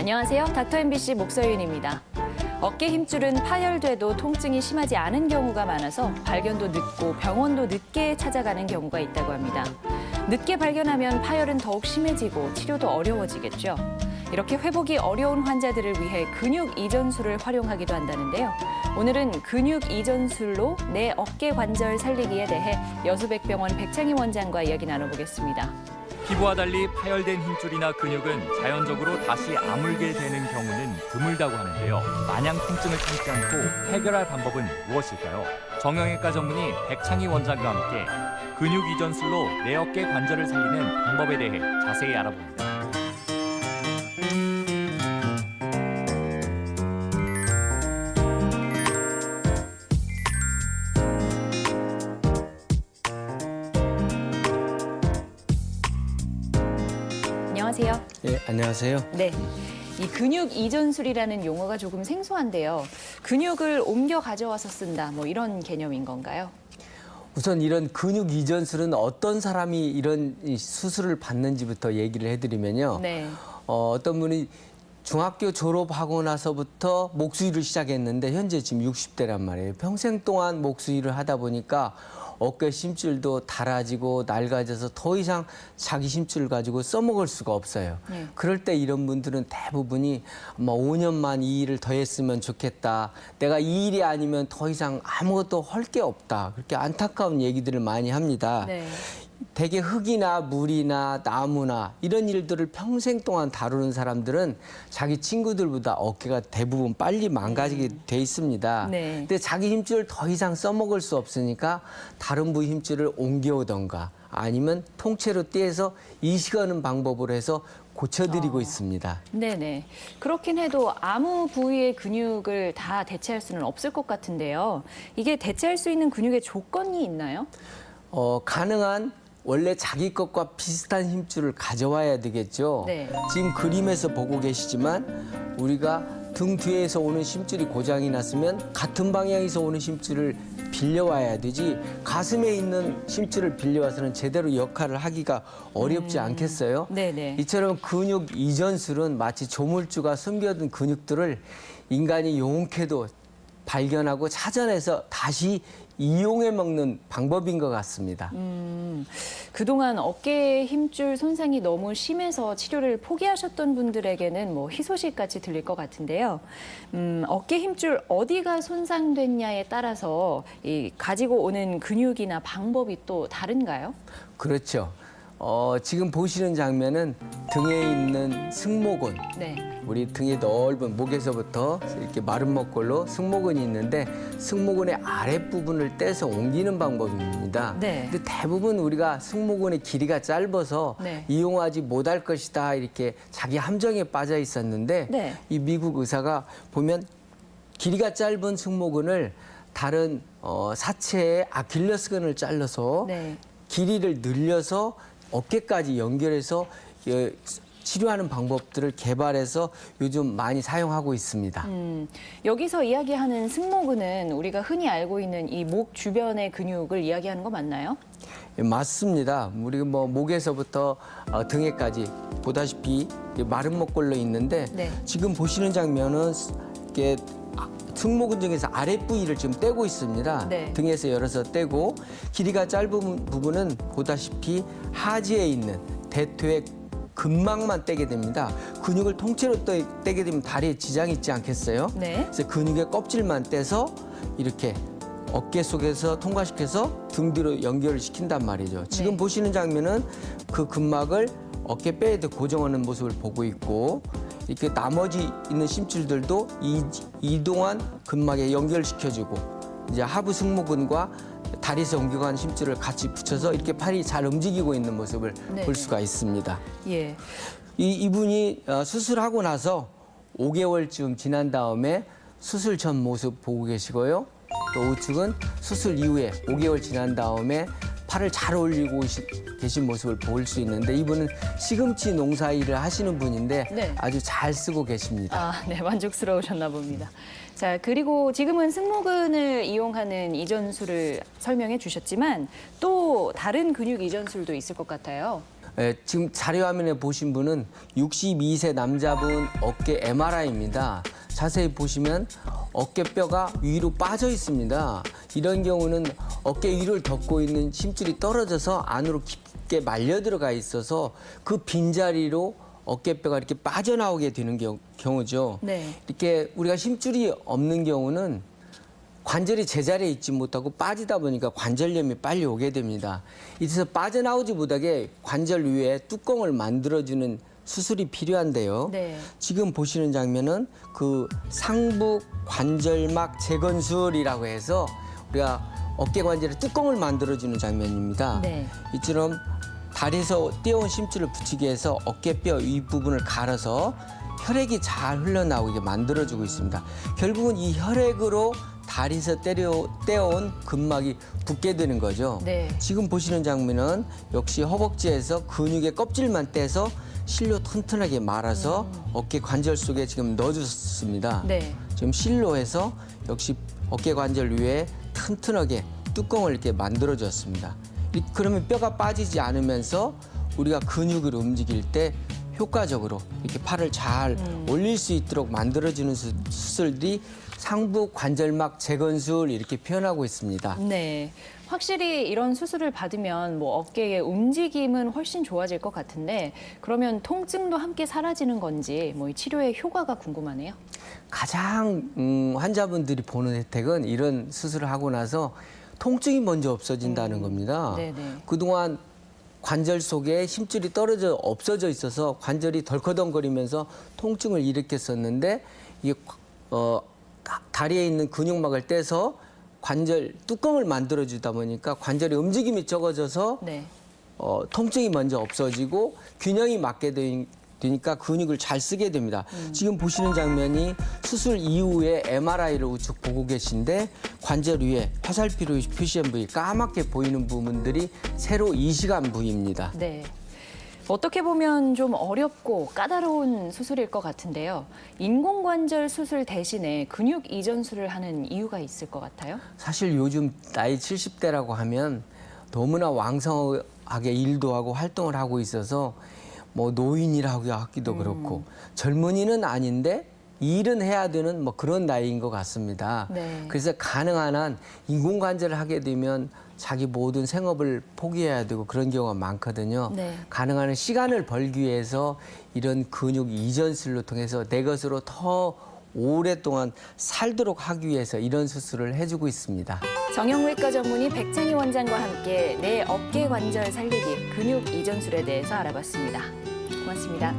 안녕하세요. 닥터 MBC 목서윤입니다. 어깨 힘줄은 파열돼도 통증이 심하지 않은 경우가 많아서 발견도 늦고 병원도 늦게 찾아가는 경우가 있다고 합니다. 늦게 발견하면 파열은 더욱 심해지고 치료도 어려워지겠죠. 이렇게 회복이 어려운 환자들을 위해 근육 이전술을 활용하기도 한다는데요. 오늘은 근육 이전술로 내 어깨 관절 살리기에 대해 여수백병원 백창희 원장과 이야기 나눠보겠습니다. 피부와 달리 파열된 힘줄이나 근육은 자연적으로 다시 아물게 되는 경우는 드물다고 하는데요. 마냥 통증을 참지 않고 해결할 방법은 무엇일까요? 정형외과 전문의 백창희 원장과 함께 근육 이전술로 내 어깨 관절을 살리는 방법에 대해 자세히 알아봅니다. 안녕하세요. 네, 안녕하세요. 네. 이 근육 이전술이라는 용어가 조금 생소한데요. 근육을 옮겨 가져와서 쓴다, 뭐 이런 개념인 건가요? 우선 이런 근육 이전술은 어떤 사람이 이런 수술을 받는지부터 얘기를 해드리면요. 네. 어떤 분이 중학교 졸업하고 나서부터 목수일을 시작했는데 현재 지금 60대란 말이에요. 평생 동안 목수일을 하다 보니까 어깨 힘줄도 닳아지고 낡아져서 더 이상 자기 힘줄을 가지고 써먹을 수가 없어요. 네. 그럴 때 이런 분들은 대부분이 5년만 이 일을 더 했으면 좋겠다. 내가 이 일이 아니면 더 이상 아무것도 할 게 없다. 그렇게 안타까운 얘기들을 많이 합니다. 네. 대개 흙이나 물이나 나무나 이런 일들을 평생 동안 다루는 사람들은 자기 친구들보다 어깨가 대부분 빨리 망가지게 돼 있습니다. 네. 근데 자기 힘줄을 더 이상 써먹을 수 없으니까 다른 부위 힘줄을 옮겨오던가 아니면 통째로 떼서 이식하는 방법으로 해서 고쳐드리고 있습니다. 네네. 그렇긴 해도 아무 부위의 근육을 다 대체할 수는 없을 것 같은데요. 이게 대체할 수 있는 근육의 조건이 있나요? 가능한 원래 자기 것과 비슷한 힘줄을 가져와야 되겠죠. 네. 지금 그림에서 보고 계시지만 우리가 등 뒤에서 오는 힘줄이 고장이 났으면 같은 방향에서 오는 힘줄을 빌려와야 되지 가슴에 있는 힘줄을 빌려와서는 제대로 역할을 하기가 어렵지 않겠어요? 네네. 이처럼 근육 이전술은 마치 조물주가 숨겨둔 근육들을 인간이 용케도 발견하고 찾아내서 다시 이용해 먹는 방법인 것 같습니다. 그동안 어깨 힘줄 손상이 너무 심해서 치료를 포기하셨던 분들에게는 뭐 희소식같이 들릴 것 같은데요. 어깨 힘줄 어디가 손상됐냐에 따라서 이 가지고 오는 근육이나 방법이 또 다른가요? 그렇죠. 지금 보시는 장면은 등에 있는 승모근, 네. 우리 등의 넓은 목에서부터 이렇게 마른 목골로 승모근이 있는데 승모근의 아랫부분을 떼서 옮기는 방법입니다. 네. 근데 대부분 우리가 승모근의 길이가 짧아서 네. 이용하지 못할 것이다 이렇게 자기 함정에 빠져 있었는데 네. 이 미국 의사가 보면 길이가 짧은 승모근을 다른 사체의 아킬레스건을 잘라서 네. 길이를 늘려서 어깨까지 연결해서 치료하는 방법들을 개발해서 요즘 많이 사용하고 있습니다. 여기서 이야기하는 승모근은 우리가 흔히 알고 있는 이 목 주변의 근육을 이야기하는 거 맞나요? 예, 맞습니다. 우리 목에서부터 등에까지 보다시피 마른 목골로 있는데 네. 지금 보시는 장면은 이렇게 승모근 중에서 아랫부위를 지금 떼고 있습니다. 네. 등에서 열어서 떼고 길이가 짧은 부분은 보다시피 하지에 있는 대퇴의 근막만 떼게 됩니다. 근육을 통째로 떼게 되면 다리에 지장이 있지 않겠어요? 네. 그래서 근육의 껍질만 떼서 이렇게 어깨 속에서 통과시켜서 등 뒤로 연결을 시킨단 말이죠. 지금 네. 보시는 장면은 그 근막을 어깨뼈에 고정하는 모습을 보고 있고 이렇게 나머지 있는 힘줄들도 이동한 근막에 연결시켜주고 이제 하부 승모근과 다리에서 옮겨간 힘줄을 같이 붙여서 이렇게 팔이 잘 움직이고 있는 모습을 네. 볼 수가 있습니다. 예. 이분이 수술하고 나서 5개월쯤 지난 다음에 수술 전 모습 보고 계시고요. 또 우측은 수술 이후에 5개월 지난 다음에 팔을 잘 올리고 계신 모습을 볼 수 있는데 이분은 시금치 농사 일을 하시는 분인데 네. 아주 잘 쓰고 계십니다. 네, 만족스러우셨나 봅니다. 자, 그리고 지금은 승모근을 이용하는 이전술을 설명해 주셨지만 또 다른 근육 이전술도 있을 것 같아요. 지금 자료 화면에 보신 분은 62세 남자분 어깨 MRI입니다. 자세히 보시면 어깨뼈가 위로 빠져 있습니다. 이런 경우는 어깨 위를 덮고 있는 힘줄이 떨어져서 안으로 깊게 말려 들어가 있어서 그 빈자리로 어깨뼈가 이렇게 빠져나오게 되는 경우죠. 네. 이렇게 우리가 힘줄이 없는 경우는 관절이 제자리에 있지 못하고 빠지다 보니까 관절염이 빨리 오게 됩니다. 이래서 빠져나오지 못하게 관절 위에 뚜껑을 만들어주는 수술이 필요한데요. 네. 지금 보시는 장면은 그 상부 관절막 재건술이라고 해서 우리가 어깨 관절에 뚜껑을 만들어주는 장면입니다. 네. 이처럼 다리에서 떼어온 심줄을 붙이기 위해서 어깨뼈 윗부분을 갈아서 혈액이 잘 흘러나오게 만들어주고 있습니다. 결국은 이 혈액으로 다리에서 떼어온 근막이 붙게 되는 거죠. 네. 지금 보시는 장면은 역시 허벅지에서 근육의 껍질만 떼서 실로 튼튼하게 말아서 어깨 관절 속에 지금 넣어줬습니다. 네. 지금 실로 해서 역시 어깨 관절 위에 튼튼하게 뚜껑을 이렇게 만들어줬습니다. 그러면 뼈가 빠지지 않으면서 우리가 근육을 움직일 때 효과적으로 이렇게 팔을 잘 올릴 수 있도록 만들어주는 수술들이 상부 관절막 재건술 이렇게 표현하고 있습니다. 네. 확실히 이런 수술을 받으면 뭐 어깨의 움직임은 훨씬 좋아질 것 같은데 그러면 통증도 함께 사라지는 건지 뭐 이 치료의 효과가 궁금하네요. 가장 환자분들이 보는 혜택은 이런 수술을 하고 나서 통증이 먼저 없어진다는 겁니다. 네네. 그동안 관절 속에 힘줄이 없어져 있어서 관절이 덜커덩거리면서 통증을 일으켰었는데 이게 다리에 있는 근육막을 떼서 관절 뚜껑을 만들어주다 보니까 관절의 움직임이 적어져서 네. 통증이 먼저 없어지고 균형이 맞게 되니까 근육을 잘 쓰게 됩니다. 지금 보시는 장면이 수술 이후에 MRI를 우측 보고 계신데 관절 위에 화살표로 표시한 부위 까맣게 보이는 부분들이 새로 이식한 부위입니다. 네. 어떻게 보면 좀 어렵고 까다로운 수술일 것 같은데요. 인공관절 수술 대신에 근육 이전술을 하는 이유가 있을 것 같아요? 사실 요즘 나이 70대라고 하면 너무나 왕성하게 일도 하고 활동을 하고 있어서 뭐 노인이라고 하기도 그렇고 젊은이는 아닌데 일은 해야 되는 뭐 그런 나이인 것 같습니다. 네. 그래서 가능한 한 인공관절을 하게 되면 자기 모든 생업을 포기해야 되고 그런 경우가 많거든요. 네. 가능한 한 시간을 벌기 위해서 이런 근육 이전술로 통해서 내 것으로 더 오랫동안 살도록 하기 위해서 이런 수술을 해주고 있습니다. 정형외과 전문의 백찬희 원장과 함께 내 어깨 관절 살리기 근육 이전술에 대해서 알아봤습니다. 고맙습니다.